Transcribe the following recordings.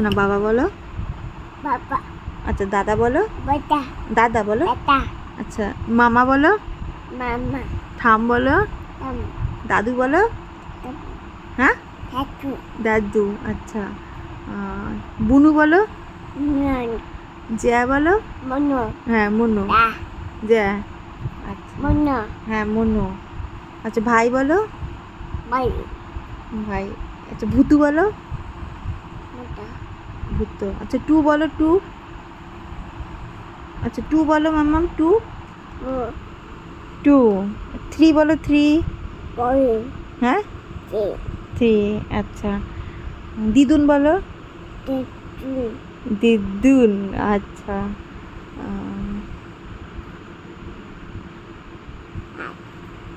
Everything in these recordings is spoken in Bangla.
না বাবা বলো। বাবা আচ্ছা দাদা বলো। বাটা দাদা বলো। বাটা আচ্ছা মামা বলো। মামা ঠাম বলো। তাম দাদু বলো। তাম হ্যাঁ হাতু দাদু। আচ্ছা বুনু বলো। নন জ্যা বলো। মনো হ্যাঁ মনু। দা জ্যা। আচ্ছা মনো হ্যাঁ মনু। আচ্ছা ভাই বলো। বাই ভাই। আচ্ছা ভূতু বলো। মাতা ভূত। আচ্ছা টু বলো টু। আচ্ছা টু বলো মাম্মাম টু। ও টু। থ্রি বলো থ্রি। বই হ্যাঁ তে থ্রি। আচ্ছা দিদুন বলো। তে তুই দিদুন। আচ্ছা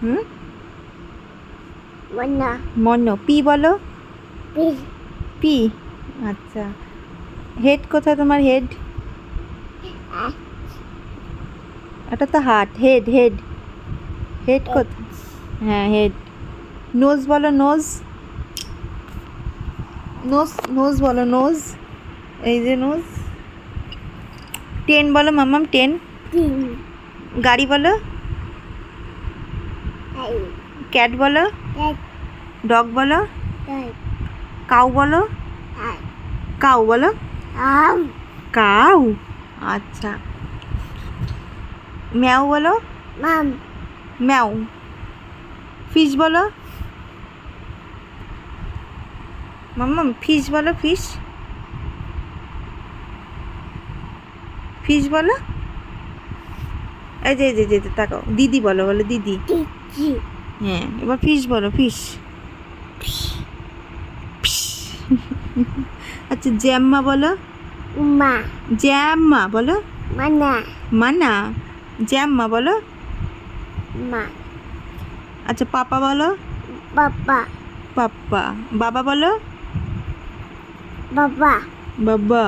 হুম মনা মন পি বলো। P P. আচ্ছা হেড কোথায় তোমার হেড। আ এটা তো হার্ট হেড হেড হেড এ কোথায়। হ্যাঁ হেড। নোজ বলো নোজ। নোজ নোজ বলো নোজ। এই যে নোজ। টেন বলো মাম্মাম টেন। তিন গাড়ি বলো। আই ক্যাট বলো। এক ডগ বলো। তাই কাউ বলো। আই কাউ বলো। আম কাউ। আচ্ছা ম্যাও বলো। মাম ম্যাও। ফিশ বলো মাম্মাম ফিশ বলো ফিশ। ফিশ বলো। এই যে তাকাও দিদি বলো বলো দিদি। টিচি হ্যাঁ এবার ফিশ বলো ফিশ। আচ্ছা জ্যাম্মা বলো। উমা জ্যাম্মা বলো। মানা মানা। জ্যাম্মা বলো। মা আচ্ছা পাপা বলো। বাবা পাপ্পা। বাবা বলো। বাবা বাবা।